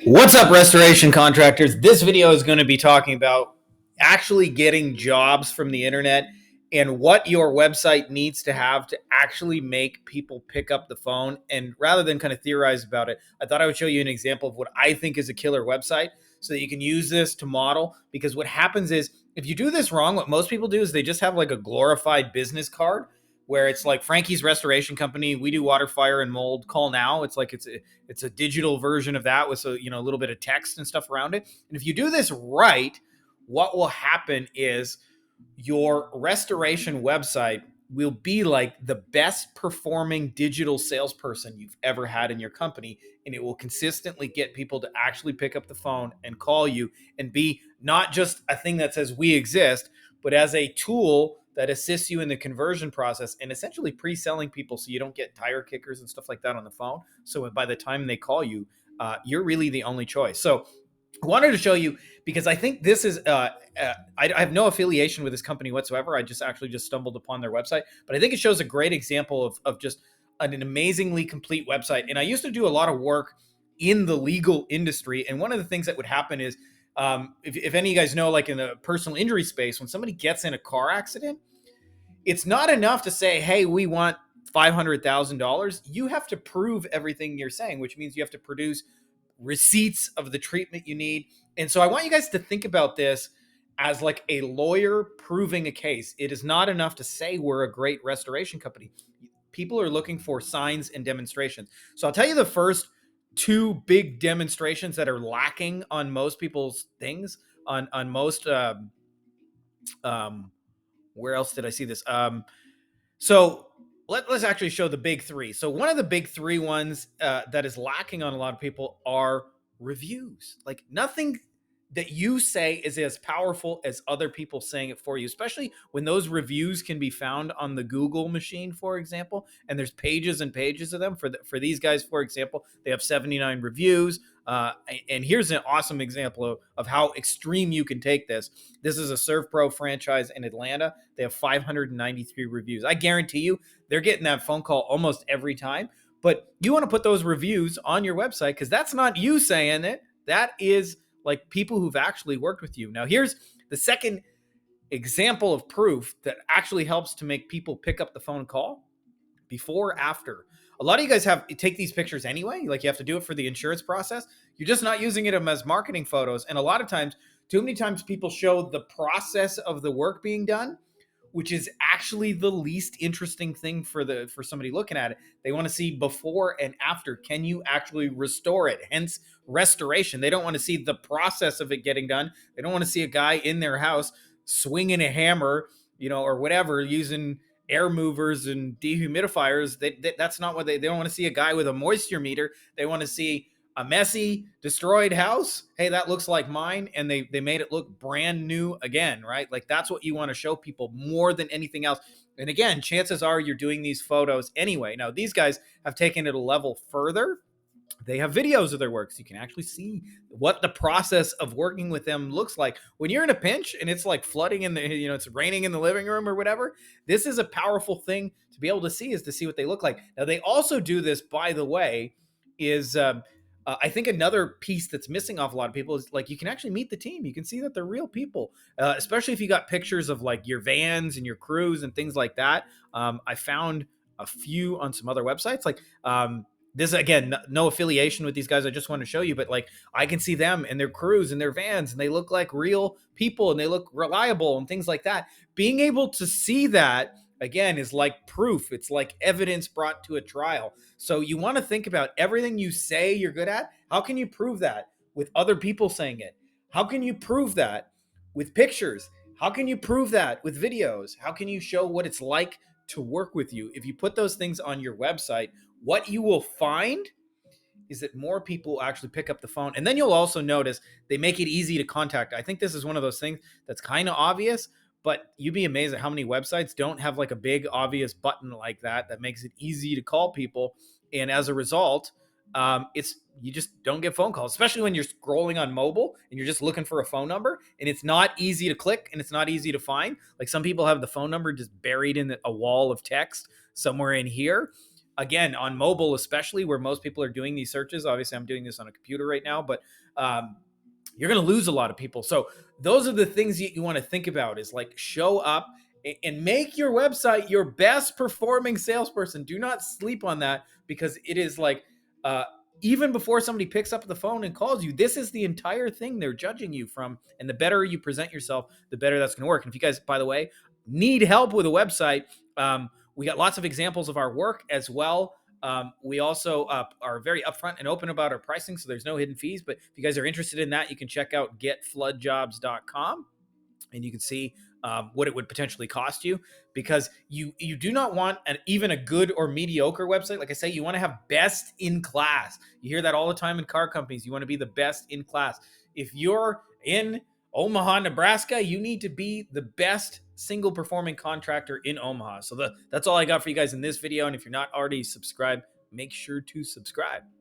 What's up, restoration contractors? This video is going to be talking about actually getting jobs from the internet and what your website needs to have to actually make people pick up the phone. And rather than kind of theorize about it, I thought I would show you an example of what I think is a killer website so that you can use this to model. Because what happens is if you do this wrong, what most people do is they just have like a glorified business card where it's like Frankie's Restoration Company. We do water, fire, and mold. Call now. It's like it's a digital version of that with a little bit of text and stuff around it. And if you do this right, what will happen is your restoration website will be like the best performing digital salesperson you've ever had in your company, and it will consistently get people to actually pick up the phone and call you and be not just a thing that says we exist, but as a tool that assists you in the conversion process and essentially pre-selling people so you don't get tire kickers and stuff like that on the phone. So by the time they call you, you're really the only choice. So I wanted to show you because I think this is I have no affiliation with this company whatsoever. I just stumbled upon their website, but I think it shows a great example of just an amazingly complete website. And I used to do a lot of work in the legal industry, and one of the things that would happen is if any of you guys know, like in the personal injury space, when somebody gets in a car accident, it's not enough to say, hey, we want $500,000. You have to prove everything you're saying, which means you have to produce receipts of the treatment you need. And so I want you guys to think about this as like a lawyer proving a case. It is not enough to say we're a great restoration company. People are looking for signs and demonstrations. So I'll tell you the first two big demonstrations that are lacking on most people's things, on most where else did I see this? So let's actually show the big three. So one of the big three ones that is lacking on a lot of people are reviews. Like nothing that you say is as powerful as other people saying it for you, especially when those reviews can be found on the Google machine, for example, and there's pages and pages of them. For these guys, for example, they have 79 reviews. And here's an awesome example of how extreme you can take this. This is a ServPro franchise in Atlanta. They have 593 reviews. I guarantee you they're getting that phone call almost every time. But you want to put those reviews on your website because that's not you saying it. That is like people who've actually worked with you. Now, here's the second example of proof that actually helps to make people pick up the phone and call. Before, after. A lot of you guys take these pictures anyway. Like you have to do it for the insurance process. You're just not using it as marketing photos. And a lot of times, too many times people show the process of the work being done, which is actually the least interesting thing for somebody looking at it. They want to see before and after. Can you actually restore it? Hence restoration. They don't want to see the process of it getting done. They don't want to see a guy in their house swinging a hammer, or whatever, using air movers and dehumidifiers. That's not what they don't want to see. A guy with a moisture meter. They want to see a messy, destroyed house. Hey, that looks like mine. And they made it look brand new again, right? Like that's what you want to show people more than anything else. And again, chances are you're doing these photos anyway. Now, these guys have taken it a level further. They have videos of their work so you can actually see what the process of working with them looks like when you're in a pinch and it's like flooding in the, it's raining in the living room or whatever. This is a powerful thing to be able to see, is to see what they look like. Now, they also do this, by the way, is I think another piece that's missing off a lot of people is like you can actually meet the team. You can see that they're real people, especially if you got pictures of like your vans and your crews and things like that. I found a few on some other websites. Like this, again, no affiliation with these guys. I just want to show you, but like I can see them and their crews and their vans, and they look like real people and they look reliable and things like that. Being able to see that, again, is like proof. It's like evidence brought to a trial. So you want to think about everything you say you're good at. How can you prove that with other people saying it? How can you prove that with pictures? How can you prove that with videos? How can you show what it's like to work with you? If you put those things on your website, what you will find is that more people actually pick up the phone. And then you'll also notice they make it easy to contact. I think this is one of those things that's kind of obvious, but you'd be amazed at how many websites don't have like a big obvious button like that makes it easy to call people. And as a result, you just don't get phone calls, especially when you're scrolling on mobile and you're just looking for a phone number and it's not easy to click and it's not easy to find. Like some people have the phone number just buried in a wall of text somewhere in here. again, on mobile, especially where most people are doing these searches. Obviously, I'm doing this on a computer right now, but you're going to lose a lot of people. So those are the things you want to think about, is like show up and make your website your best performing salesperson. Do not sleep on that, because it is like, uh, even before somebody picks up the phone and calls you, this is the entire thing they're judging you from. And the better you present yourself, the better that's going to work. And if you guys, by the way, need help with a website, we got lots of examples of our work as well. We also are very upfront and open about our pricing, so there's no hidden fees. But if you guys are interested in that, you can check out getfloodjobs.com, and you can see what it would potentially cost you, because you do not want even a good or mediocre website. Like I say, you want to have best in class. You hear that all the time in car companies. You want to be the best in class. If you're in Omaha, Nebraska, you need to be the best single performing contractor in Omaha. So that's all I got for you guys in this video. And if you're not already subscribed, make sure to subscribe.